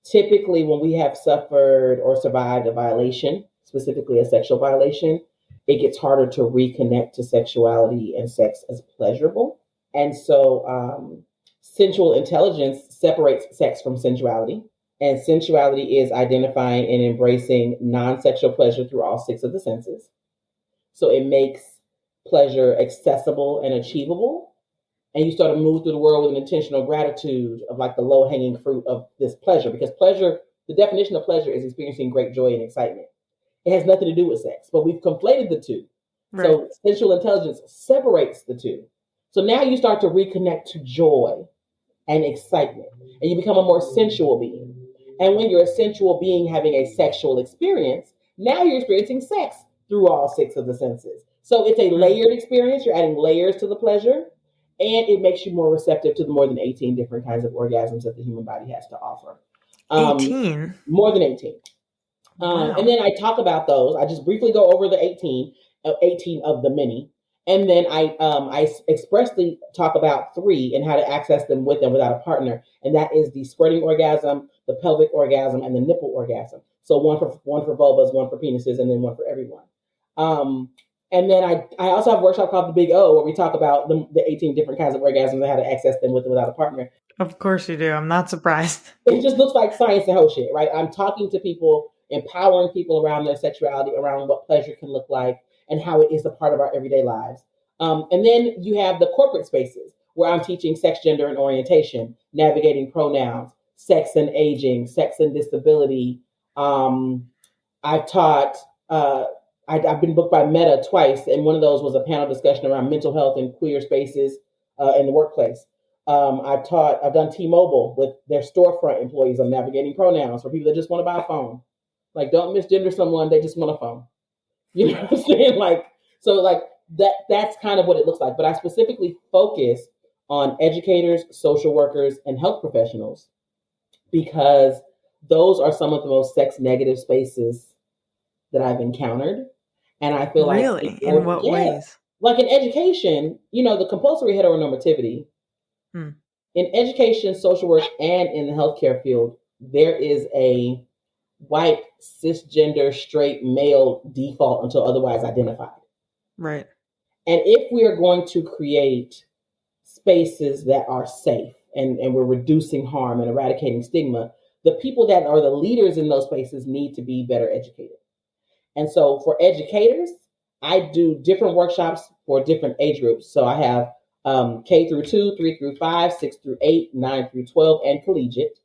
typically when we have suffered or survived a violation, specifically a sexual violation, it gets harder to reconnect to sexuality and sex as pleasurable. And so sensual intelligence separates sex from sensuality. And sensuality is identifying and embracing non-sexual pleasure through all 6 of the senses. So it makes pleasure accessible and achievable. And you start to move through the world with an intentional gratitude of like the low-hanging fruit of this pleasure. Because pleasure, the definition of pleasure is experiencing great joy and excitement. It has nothing to do with sex, but we've conflated the two. Right. So sensual intelligence separates the two. So now you start to reconnect to joy and excitement, and you become a more sensual being. And when you're a sensual being having a sexual experience, now you're experiencing sex through all 6 of the senses. So it's a layered experience. You're adding layers to the pleasure, and it makes you more receptive to the more than 18 different kinds of orgasms that the human body has to offer. 18? More than 18. Wow. And then I talk about those. I just briefly go over the 18 of the many. And then I expressly talk about 3 and how to access them with and without a partner. And that is the squirting orgasm, the pelvic orgasm, and the nipple orgasm. So one for vulvas, one for penises, and then one for everyone. And then I also have a workshop called the Big O, where we talk about the 18 different kinds of orgasms and how to access them with and without a partner. Of course you do. I'm not surprised. It just looks like science and whole shit, right? I'm talking to people, empowering people around their sexuality, around what pleasure can look like and how it is a part of our everyday lives. And then you have the corporate spaces where I'm teaching sex, gender, and orientation, navigating pronouns, sex and aging, sex and disability. I've taught, I've been booked by Meta twice, and one of those was a panel discussion around mental health and queer spaces in the workplace. I've done T-Mobile with their storefront employees on navigating pronouns for people that just want to buy a phone. Like, don't misgender someone, they just want a phone. You know what I'm saying? That's kind of what it looks like. But I specifically focus on educators, social workers, and health professionals because those are some of the most sex negative spaces that I've encountered. And I feel like— Really? In what ways? Like in education, the compulsory heteronormativity, in education, social work, and in the healthcare field, there is a white, cisgender, straight male default until otherwise identified. Right. And if we are going to create spaces that are safe and we're reducing harm and eradicating stigma, the people that are the leaders in those spaces need to be better educated. And so for educators, I do different workshops for different age groups. So I have K through 2, 3 through 5, 6 through 8, 9 through 12, and collegiate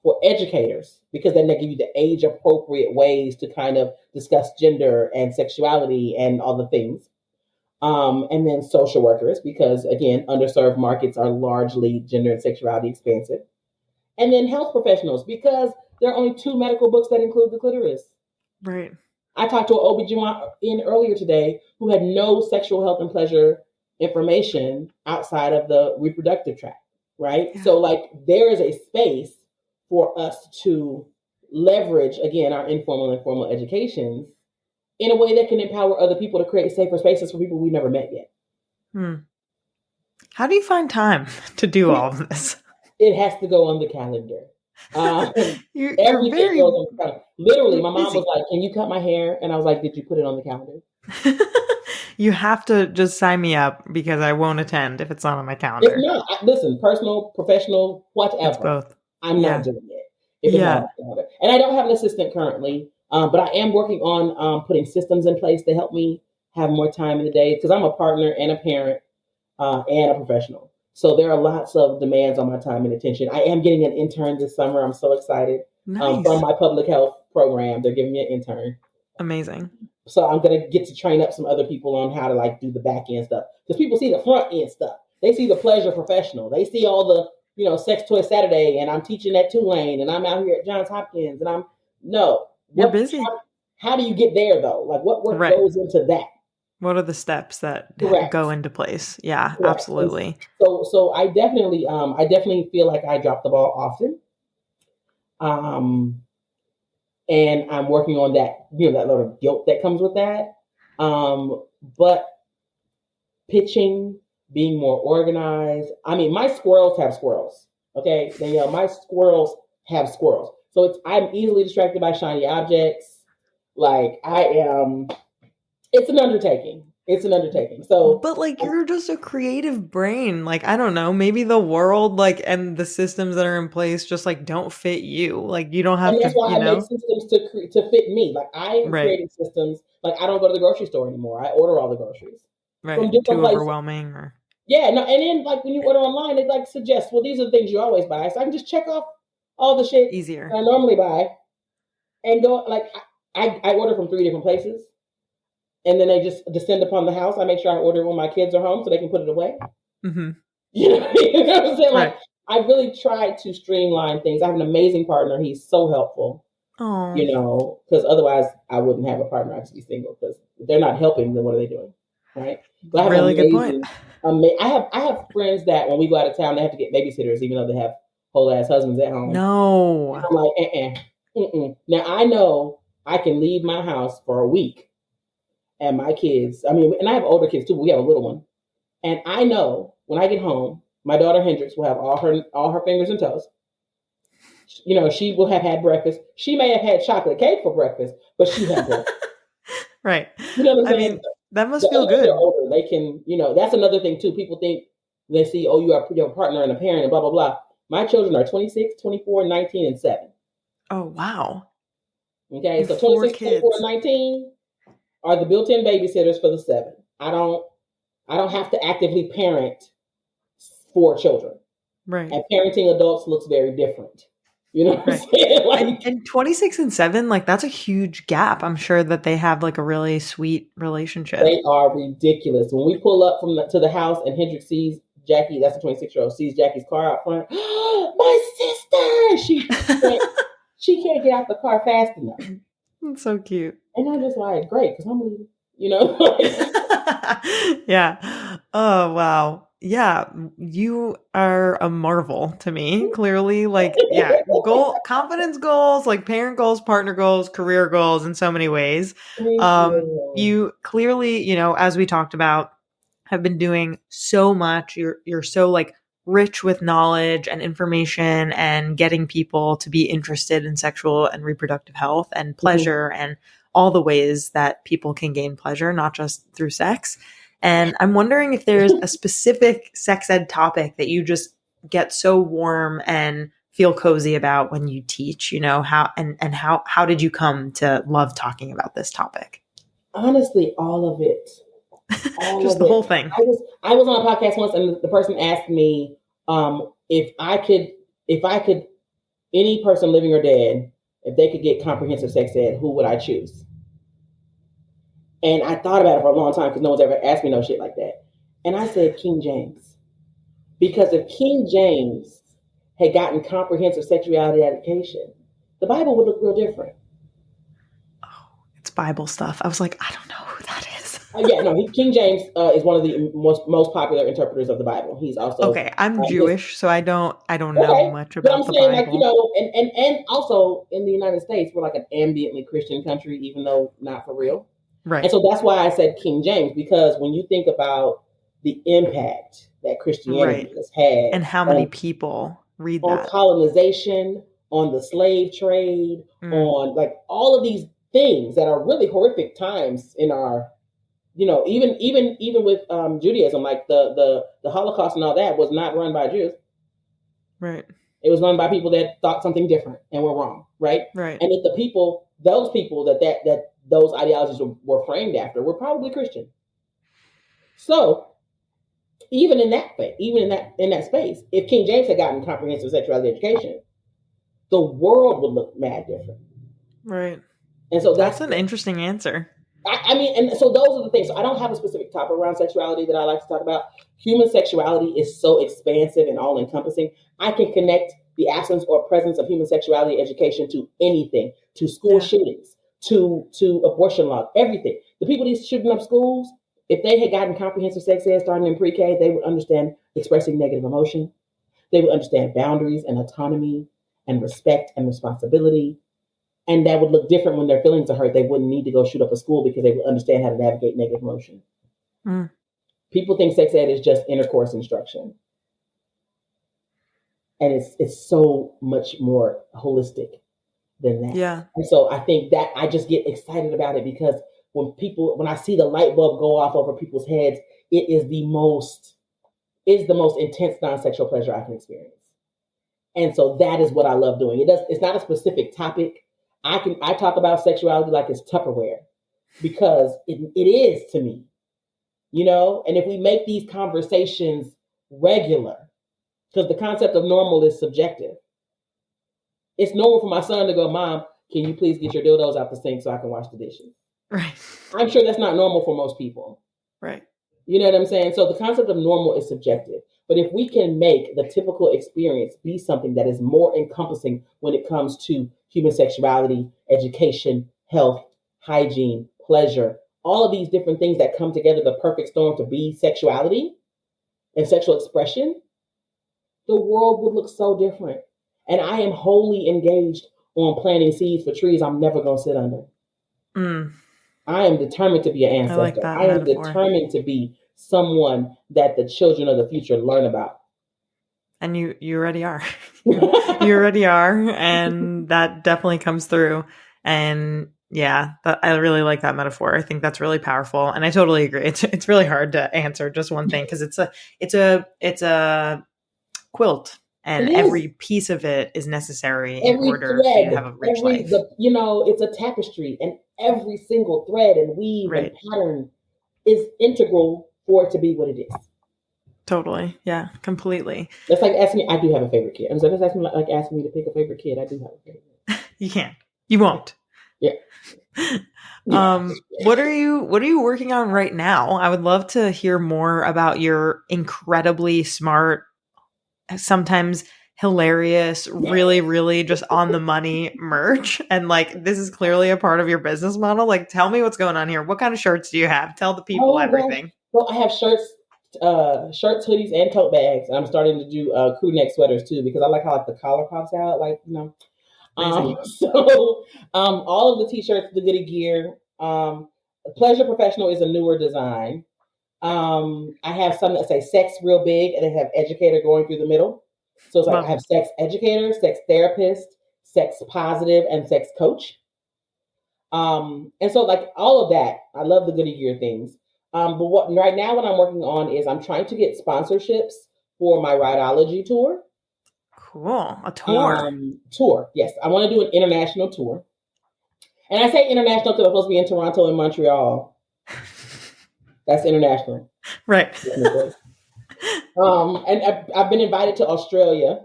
for educators, because then they give you the age appropriate ways to kind of discuss gender and sexuality and all the things. And then social workers, because again, underserved markets are largely gender and sexuality expansive. And then health professionals, because there are only 2 medical books that include the clitoris. Right. I talked to an OB/GYN earlier today who had no sexual health and pleasure information outside of the reproductive tract, right? Yeah. So there is a space for us to leverage, again, our informal and formal educations in a way that can empower other people to create safer spaces for people we've never met yet. How do you find time to do all of this? It has to go on the calendar. You're everything very goes on the calendar. Literally, my mom busy. was like, "Can you cut my hair?" And I was like, "Did you put it on the calendar?" You have to just sign me up because I won't attend if it's not on my calendar. It's not. Listen, personal, professional, whatever. It's both. I'm not doing it if it's not on my calendar. And I don't have an assistant currently, but I am working on putting systems in place to help me have more time in the day because I'm a partner and a parent and a professional. So there are lots of demands on my time and attention. I am getting an intern this summer. I'm so excited. Nice. From my public health program. They're giving me an intern. Amazing. So I'm going to get to train up some other people on how to do the back end stuff. Because people see the front end stuff. They see the pleasure professional. They see all the, Sex Toy Saturday, and I'm teaching at Tulane, and I'm out here at Johns Hopkins, and You're busy. How do you get there, though? What work goes into that? What are the steps that go into place? Yeah, Correct. Absolutely. So I definitely feel like I drop the ball often. And I'm working on that, that little guilt that comes with that. But pitching, being more organized. I mean, my squirrels have squirrels. Okay, my squirrels have squirrels. So I'm easily distracted by shiny objects. It's an undertaking. So, but you're just a creative brain. I don't know, maybe the world, and the systems that are in place just don't fit you. You don't have to. That's why I make systems to fit me. I'm creating systems. I don't go to the grocery store anymore. I order all the groceries. Right. From different Too places. Overwhelming or. Yeah. No. And then when you order online, it suggests, well, these are the things you always buy. So I can just check off all the shit easier I normally buy, and go I order from 3 different places. And then they just descend upon the house. I make sure I order when my kids are home so they can put it away. Mm-hmm. You know what I'm saying? Right. I really try to streamline things. I have an amazing partner. He's so helpful. Oh. Because otherwise I wouldn't have a partner. I'd just be single because if they're not helping, then what are they doing? Right? But I have really good point. I have friends that when we go out of town, they have to get babysitters, even though they have whole ass husbands at home. No. And I'm like, Now I know I can leave my house for a week. And my kids, and I have older kids too, but we have a little one. And I know when I get home, my daughter Hendrix will have all her fingers and toes. She will have had breakfast. She may have had chocolate cake for breakfast, but she had breakfast. Right. You know what I'm saying? That must feel good. Older, they can, that's another thing too. People think they see, oh, you have a partner and a parent and blah, blah, blah. My children are 26, 24, 19, and 7. Oh, wow. Okay, so 26, 24, and 19 are the built-in babysitters for the 7. I don't have to actively parent 4 children. Right. And parenting adults looks very different. You know what I'm saying? Like, and 26 and 7, like that's a huge gap. I'm sure that they have like a really sweet relationship. They are ridiculous. When we pull up to the house and Hendrik sees Jackie, that's the 26-year-old, sees Jackie's car out front. My sister! She can't get out the car fast enough. It's so cute. And I'm just like, great, because I'm leaving. You know? Yeah. Oh, wow. Yeah, you are a marvel to me, clearly. Like, yeah, confidence goals, like parent goals, partner goals, career goals in so many ways. You clearly, you know, as we talked about, have been doing so much. You're so like rich with knowledge and information and getting people to be interested in sexual and reproductive health and pleasure and all the ways that people can gain pleasure, not just through sex. And I'm wondering if there's a specific sex ed topic that you just get so warm and feel cozy about when you teach, you know, how did you come to love talking about this topic? Honestly, all of it. Just the whole thing. I was on a podcast once and the person asked me if I could, any person living or dead, if they could get comprehensive sex ed, who would I choose? And I thought about it for a long time because no one's ever asked me no shit like that. And I said King James. Because if King James had gotten comprehensive sexuality education, the Bible would look real different. Oh, it's Bible stuff. I was like, I don't know who that is. King James is one of the most popular interpreters of the Bible. He's also okay. I'm Jewish, so I don't know much about the Bible. Like, you know, and also in the United States, we're like an ambiently Christian country, even though not for real. Right. And so that's why I said King James, because when you think about the impact that Christianity has had, and how many people read that, on colonization, on the slave trade, on like all of these things that are really horrific times in our, you know, even with Judaism, like the Holocaust and all that was not run by Jews. Right. It was run by people that thought something different and were wrong. Right. Right. And if those people that those ideologies were framed after were probably Christian. So even in that space, if King James had gotten comprehensive sexuality education, the world would look mad different. Right. And so that's an interesting answer. I mean, and so those are the things. So I don't have a specific topic around sexuality that I like to talk about. Human sexuality is so expansive and all encompassing. I can connect the absence or presence of human sexuality education to anything, to school shootings, to abortion laws, everything. The people who's shooting up schools, if they had gotten comprehensive sex ed starting in pre-K, they would understand expressing negative emotion. They would understand boundaries and autonomy and respect and responsibility. And that would look different when their feelings are hurt. They wouldn't need to go shoot up a school because they would understand how to navigate negative emotion. People think sex ed is just intercourse instruction. And it's so much more holistic than that. Yeah. And so I think that I just get excited about it because when I see the light bulb go off over people's heads, it is the most intense non-sexual pleasure I can experience. And so that is what I love doing. It's not a specific topic. I talk about sexuality like it's Tupperware because it is to me, you know, and if we make these conversations regular, because the concept of normal is subjective. It's normal for my son to go, Mom, can you please get your dildos out the sink so I can wash the dishes? Right. I'm sure that's not normal for most people. Right. You know what I'm saying? So the concept of normal is subjective. But if we can make the typical experience be something that is more encompassing when it comes to human sexuality, education, health, hygiene, pleasure, all of these different things that come together, the perfect storm to be sexuality and sexual expression, the world would look so different. And I am wholly engaged on planting seeds for trees I'm never going to sit under. I am determined to be an ancestor. I like that I am metaphor. determined to be someone that the children of the future learn about. And you already are. You already are. And that definitely comes through. And yeah, I really like that metaphor. I think that's really powerful. And I totally agree. It's really hard to answer just one thing because it's a quilt. And It is. every piece of it is necessary in Every order for you to have a rich life. It's a tapestry, and every single thread and weave Right. and pattern is integral for it to be what it is. Totally. Yeah, completely. That's like asking me, I do have a favorite kid. And so that's asking me to pick a favorite kid. I do have a favorite. You can't. You won't. Yeah. What are you working on right now? I would love to hear more about your incredibly smart, sometimes hilarious, really, really just on the money merch. And like, this is clearly a part of your business model. Like, tell me what's going on here. What kind of shirts do you have? Tell the people everything. Well, I have shirts, hoodies, and tote bags. I'm starting to do crew neck sweaters too, because I like how the collar pops out, all of the t-shirts, the Goody gear. Pleasure Professional is a newer design. I have some that say sex real big, and they have educator going through the middle. So it's like I have sex educator, sex therapist, sex positive, and sex coach. And so like all of that, I love the Goody gear things. But right now what I'm working on is I'm trying to get sponsorships for my Rideology tour. Cool. A tour. Tour. Yes. I want to do an international tour. And I say international because I'm supposed to be in Toronto and Montreal. That's international. Right. And I've been invited to Australia.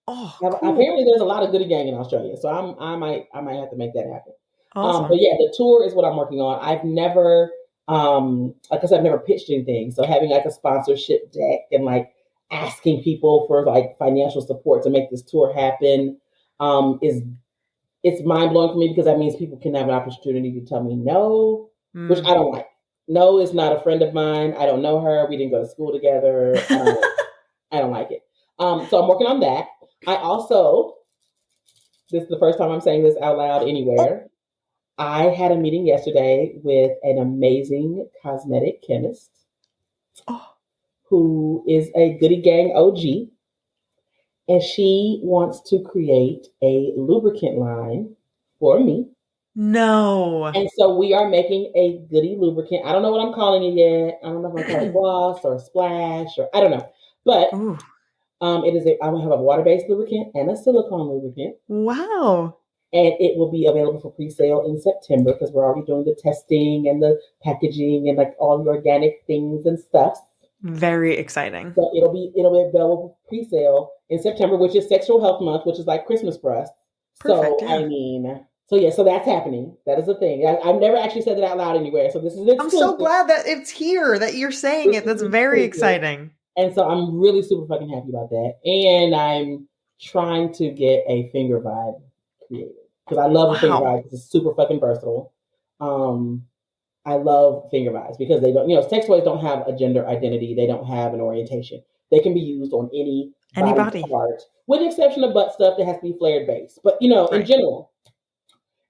Oh, cool. Apparently there's a lot of Goody gang in Australia. So I might have to make that happen. Awesome. But yeah, the tour is what I'm working on. I've never, because I've never pitched anything. So having like a sponsorship deck and like asking people for like financial support to make this tour happen it's mind blowing for me, because that means people can have an opportunity to tell me no, which I don't like. No is not a friend of mine. I don't know her. We didn't go to school together. I don't like it. So I'm working on that. I also, this is the first time I'm saying this out loud anywhere. I had a meeting yesterday with an amazing cosmetic chemist who is a Goody Gang OG. And she wants to create a lubricant line for me. No. And so we are making a Goody lubricant. I don't know what I'm calling it yet. I don't know if I'm calling it gloss or splash or I don't know. But it is I will have a water-based lubricant and a silicone lubricant. Wow. And it will be available for pre-sale in September, because we're already doing the testing and the packaging and like all the organic things and stuff. Very exciting. So it'll be available pre-sale in September, which is Sexual Health Month, which is like Christmas for us. Perfect, So yeah. So that's happening. That is a thing. I've never actually said that out loud anywhere. So this is exclusive. I'm so glad that it's here, that you're saying it. That's very exciting. And so I'm really super fucking happy about that. And I'm trying to get a finger vibe created, because I love a finger vibe, because it's super fucking versatile. I love finger vibes because they don't, sex toys don't have a gender identity. They don't have an orientation. They can be used on anybody part, with the exception of butt stuff that has to be flared base. But, in general.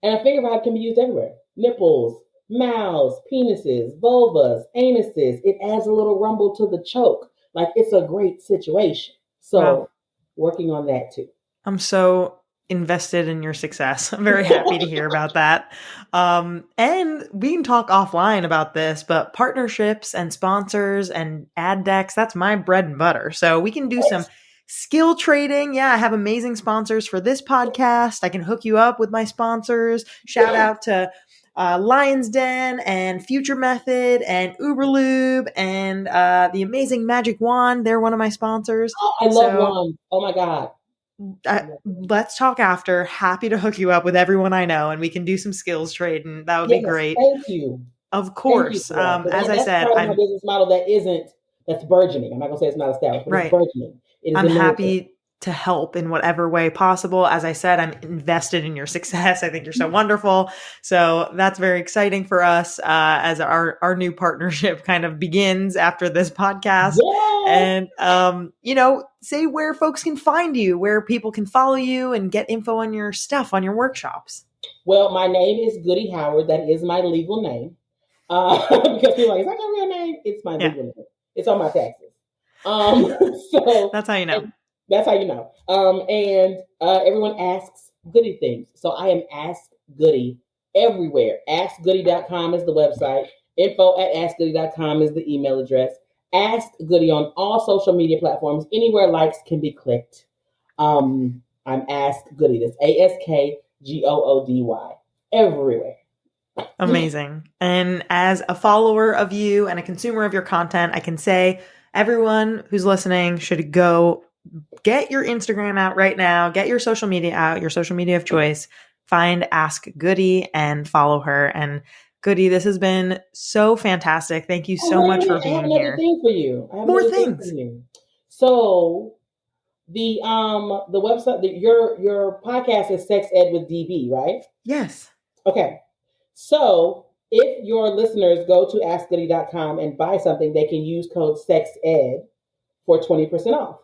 And a finger vibe can be used everywhere. Nipples, mouths, penises, vulvas, anuses. It adds a little rumble to the choke. Like, it's a great situation. So, working on that too. I'm so invested in your success. I'm very happy to hear about that. And we can talk offline about this, but partnerships and sponsors and ad decks, that's my bread and butter. So we can do some skill trading. Yeah, I have amazing sponsors for this podcast. I can hook you up with my sponsors. Shout out to Lion's Den and Future Method and Uberlube and the amazing Magic Wand. They're one of my sponsors. Oh, I love wands. Oh my God. Let's talk after. Happy to hook you up with everyone I know, and we can do some skills trade, and that would be great. Thank you. Of course. As I said, I'm a business model that's burgeoning. I'm not gonna say it's not established, but it's burgeoning. I'm happy to help in whatever way possible. As I said, I'm invested in your success. I think you're so wonderful. So that's very exciting for us as our new partnership kind of begins after this podcast. Yeah. And, say where folks can find you, where people can follow you and get info on your stuff, on your workshops. Well, my name is Goody Howard. That is my legal name. Because people are like, is that your real name? It's my legal name. It's on my taxes. So that's how you know. That's how you know. And everyone asks Goody things. So I am Ask Goody everywhere. AskGoody.com is the website. info@askgoody.com is the email address. Ask Goody on all social media platforms. Anywhere likes can be clicked. I'm Ask Goody. That's AskGoody everywhere. Amazing. And as a follower of you and a consumer of your content, I can say everyone who's listening should go get your Instagram out right now, get your social media out, your social media of choice, find Ask Goody and follow her. And Goody, this has been so fantastic. Thank you so much for being here. I have another thing for you. More things. So the website, your podcast is Sex Ed with DB, right? Yes. Okay. So if your listeners go to askgoody.com and buy something, they can use code SEXED for 20% off.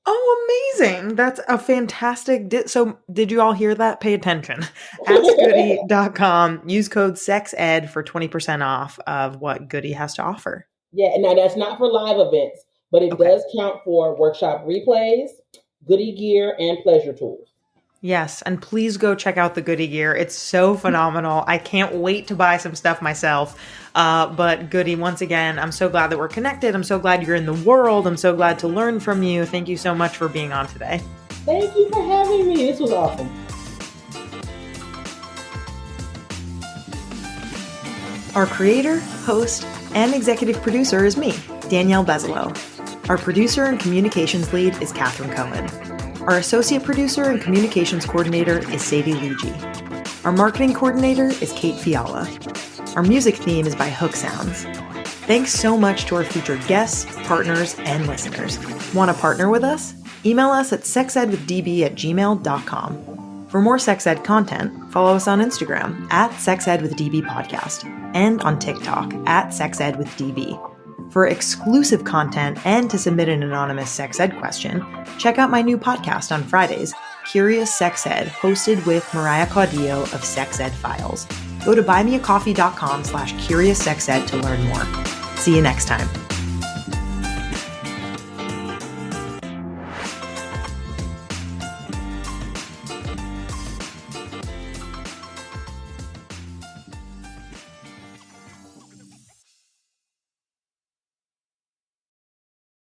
Oh, amazing. That's a fantastic. So did you all hear that? Pay attention. Askgoody.com. Use code SEXED for 20% off of what Goody has to offer. Yeah. Now that's not for live events, but it does count for workshop replays, Goody gear, and pleasure tools. Yes, and please go check out the Goody gear. It's so phenomenal. I can't wait to buy some stuff myself. But Goody, once again, I'm so glad that we're connected. I'm so glad you're in the world. I'm so glad to learn from you. Thank you so much for being on today. Thank you for having me. This was awesome. Our creator, host, and executive producer is me, Danielle Bezalo. Our producer and communications lead is Catherine Cohen. Our associate producer and communications coordinator is Sadie Luigi. Our marketing coordinator is Kate Fiala. Our music theme is by Hook Sounds. Thanks so much to our featured guests, partners, and listeners. Want to partner with us? Email us at sexedwithdb@gmail.com. For more sex ed content, follow us on Instagram @sexedwithdbpodcast and on TikTok @sexedwithdb. For exclusive content and to submit an anonymous sex ed question, check out my new podcast on Fridays, Curious Sex Ed, hosted with Mariah Caudillo of Sex Ed Files. Go to buymeacoffee.com/CuriousSexEd to learn more. See you next time.